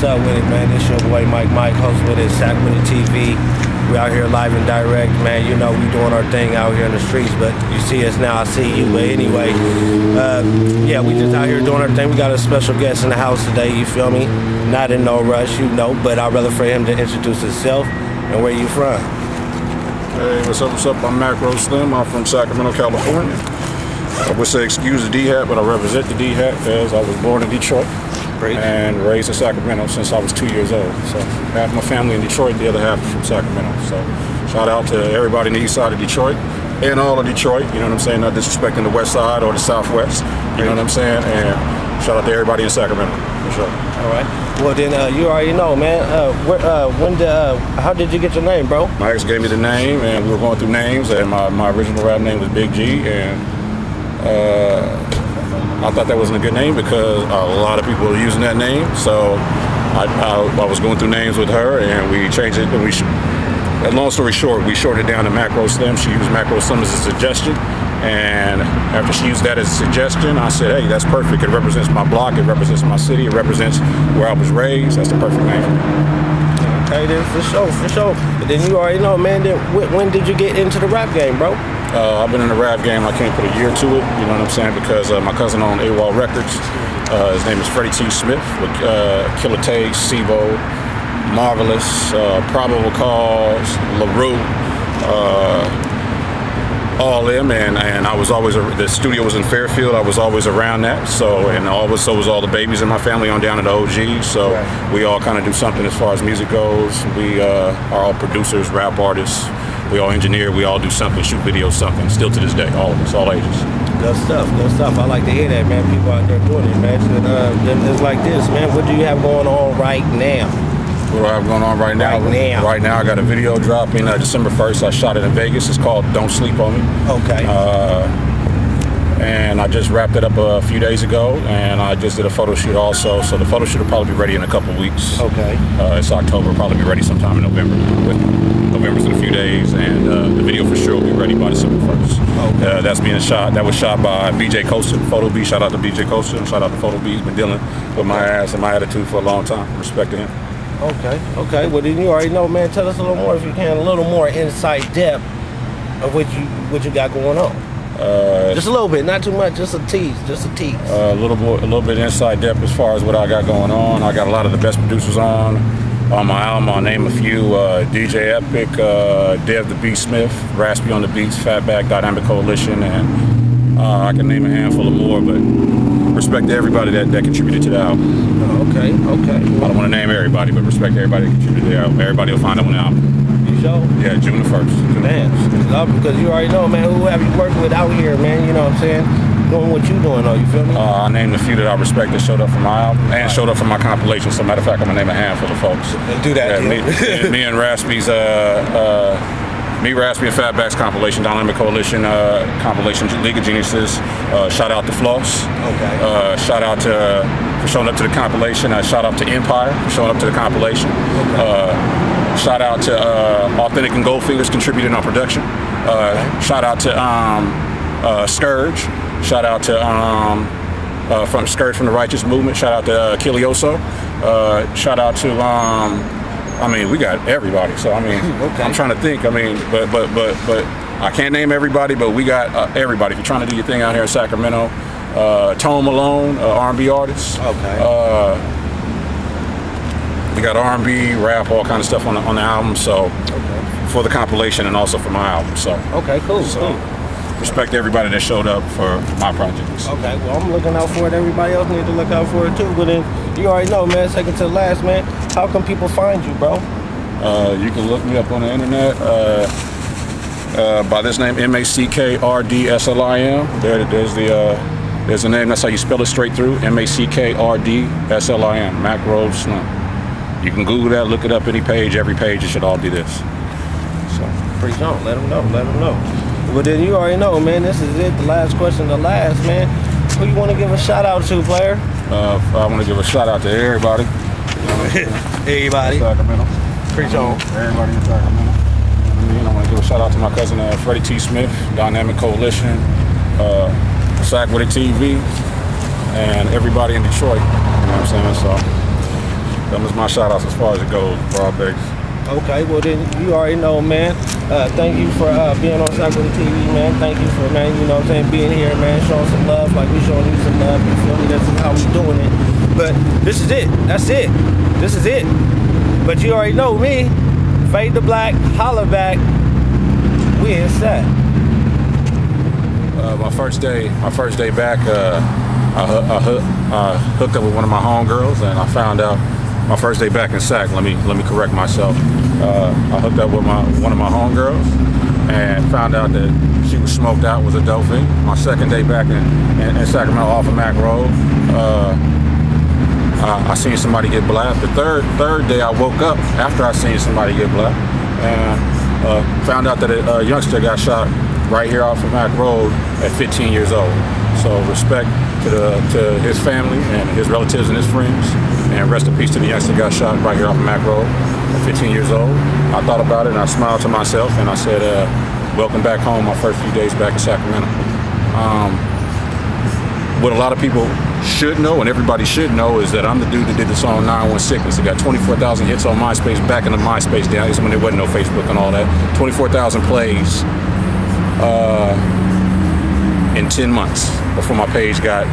up with it, man? This your boy Mike, host with it, Sac Wit It TV. We out here live and direct, man. You know we doing our thing out here in the streets, but you see us now, I see you. But anyway, yeah, we just out here doing our thing. We got a special guest in the house today, you feel me? Not in no rush, you know, but I'd rather for him to introduce himself and where you from. Hey, what's up, I'm Mackrdslim. I'm from Sacramento, California. I would say excuse the D-hat, but I represent the D-hat as I was born in Detroit. Great. And raised in Sacramento since I was 2 years old. So half my family in Detroit, the other half from Sacramento. So shout out to everybody in the east side of Detroit and all of Detroit, you know what I'm saying? Not disrespecting the west side or the southwest, you know what I'm saying? And shout out to everybody in Sacramento, for sure. All right. Well then, you already know, man. How did you get your name, bro? My ex gave me the name, and we were going through names, and my original rap name was Big G, and I thought that wasn't a good name because a lot of people were using that name. So I was going through names with her, and we changed it. And long story short, we shortened it down to Mackrdslim. She used Mackrdslim as a suggestion, and after she used that as a suggestion, I said, hey, that's perfect. It represents my block, it represents my city, it represents where I was raised. That's the perfect name for me. Okay, then for sure. But then you already know, man. Then when did you get into the rap game, bro? I've been in the rap game. I can't put a year to it, you know what I'm saying, because my cousin owned AWOL Records. His name is Freddie T. Smith with Killer Tay, Sivo, Marvelous, Probable Cause, LaRue, all them, and I was always, the studio was in Fairfield. I was always around that, so was all the babies in my family on down to the OGs, so right. We all kind of do something as far as music goes. We are all producers, rap artists. We all engineer, we all do something, shoot videos, something, still to this day, all of us, all ages. Good stuff. I like to hear that, man. People out there doing it, man. So, it's like this, man. What do you have going on right now? What do I have going on right now? Right now, I got a video dropping December 1st. I shot it in Vegas. It's called Don't Sleep on Me. Okay. And I just wrapped it up a few days ago, and I just did a photo shoot also. So the photo shoot will probably be ready in a couple weeks. Okay. It's October, probably be ready sometime in November. November's in a few days, and the video for sure will be ready by December 1st. Okay. That was shot by BJ Coaster, Photo B. Shout out to BJ Coaster, and shout out to Photo B. He's been dealing with my ass and my attitude for a long time. Respect to him. Okay. Well, then you already know, man. Tell us a little more, if you can, a little more insight depth of what you got going on. Just a little bit, not too much, just a tease. A little bit inside depth as far as what I got going on. I got a lot of the best producers on my album. I'll name a few: DJ Epic, Dev the Beat Smith, Raspy on the Beats, Fatback, Dynamic Coalition, and I can name a handful of more. But respect to everybody that contributed to the album. Okay. I don't want to name everybody, but respect to everybody that contributed to the album. Everybody will find out on the album. Yeah, June the 1st. Man, because you already know, man, who have you worked with out here, man, you know what I'm saying? Doing what you doing, though, you feel me? I named a few that I respect that showed up for my album and showed up for my compilation. So, matter of fact, I'm going to name a handful of folks. Do that, yeah. Me and Raspy's, Raspy and Fatback's compilation, Dynamic Coalition compilation, League of Geniuses. Shout out to Floss. Okay. Shout out for showing up to the compilation. Shout out to Empire for showing up to the compilation. Okay. Shout out to Authentic and Goldfingers contributing on production. Shout out to Scourge. Shout out to from Scourge from the Righteous Movement. Shout out to Kilioso. Shout out to I mean, we got everybody. So I mean, I'm trying to think. I mean, but I can't name everybody, but we got everybody. If you're trying to do your thing out here in Sacramento, Tone Malone, R&B artist. Okay. We got R&B, rap, all kind of stuff on the album. So for the compilation and also for my album. So cool. Respect everybody that showed up for my projects. Okay, well I'm looking out for it. Everybody else need to look out for it too. But then you already know, man. Second to last, man. How can people find you, bro? You can look me up on the internet by this name, Mackrdslim. There's the name. That's how you spell it straight through. Mackrdslim. Mackrdslim. You can Google that, look it up, any page, every page, it should all be this. So, preach on, let them know. Well, then you already know, man, this is it, the last question, man. Who you want to give a shout out to, player? I want to give a shout out to everybody. Everybody. Sacramento. Preach on. Everybody in Sacramento. I want to give a shout out to my cousin Freddie T. Smith, Dynamic Coalition, Sac Wit It TV, and everybody in Detroit. You know what I'm saying? So Them is my shout outs as far as it goes, broad base. Okay, well then you already know, man. Thank you for being on Sac Wit It Tv, man. Thank you for, man, you know what I'm saying, being here, man, showing some love like we showing you some love, you feel me? This is how we doing it. But this is it. That's it. This is it. But you already know me. Fade to black, holla back. We inside. My first day back, I hooked up with one of my homegirls, and I found out my first day back in Sac. Let me correct myself. I hooked up with one of my homegirls, and found out that she was smoked out, was a dope fiend. My second day back in Sacramento off of Mac Road, I seen somebody get blapped. The third day I woke up after I seen somebody get blapped, and found out that a youngster got shot right here off of Mac Road at 15 years old. So respect to his family and his relatives and his friends, and rest in peace to the youngster that got shot right here off of Mac Road at 15 years old. I thought about it and I smiled to myself and I said, welcome back home, my first few days back in Sacramento. What a lot of people should know, and everybody should know, is that I'm the dude that did the song 911 Sickness. It got 24,000 hits on MySpace back in the MySpace days when there wasn't no Facebook and all that. 24,000 plays in 10 months before my page got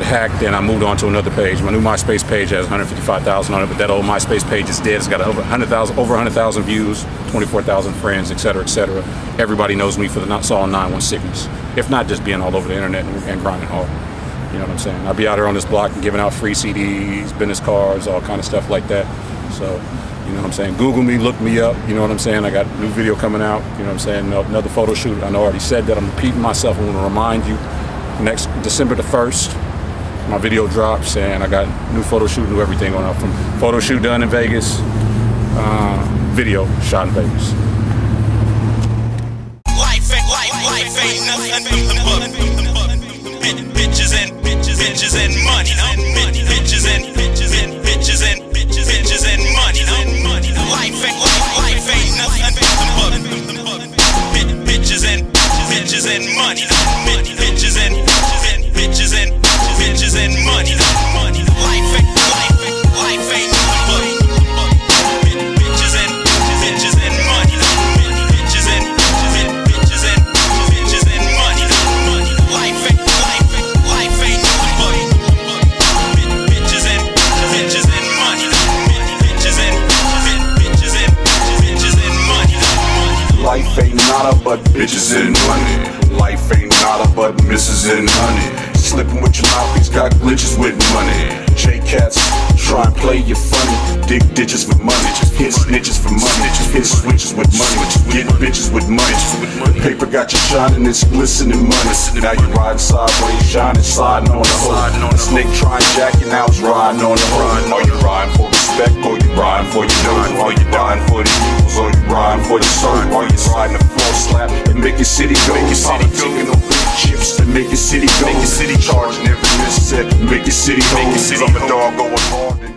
hacked and I moved on to another page. My new MySpace page has 155,000 on it, but that old MySpace page is dead. It's got over 100,000 views, 24,000 friends, etc., etc. Everybody knows me for the song 911 Sickness. If not just being all over the internet and grinding hard. You know what I'm saying? I'll be out here on this block and giving out free CDs, business cards, all kind of stuff like that. So, you know what I'm saying? Google me, look me up, you know what I'm saying? I got a new video coming out, you know what I'm saying? Another photo shoot. I already said that. I'm repeating myself. I want to remind you, next December the 1st, my video drops, and I got new photo shoot, new everything going on. From photo shoot done in Vegas, video shot in Vegas. Life ain't nothing but bitches and money. Bitches and money. Life ain't nothing but bitches and money. Bitches and money. Life ain't nothing but bitches and money. Bitches and money. Life ain't nothing but bitches and money. Bitches and money. Life ain't nada but bitches and money. Life ain't nada but misses and honey. Slipping with your mouthpiece, got glitches with money. J-Cats, try and play you funny. Dig ditches for money, hit snitches for money. Hit switches with money, get bitches with money. Paper got you shining, it's glistening money. Now you riding sideways, shining, sliding on the hoe. A snake trying jacking, now it's riding on the hoe. Are you riding for respect, or you riding for your dough? Are you dying for the evils, or you riding for your soul? Are you riding the floor slap and make your city go? Politicking on big chips and make your city go. Charging every misstep, make your city go. I'm a dog going hard.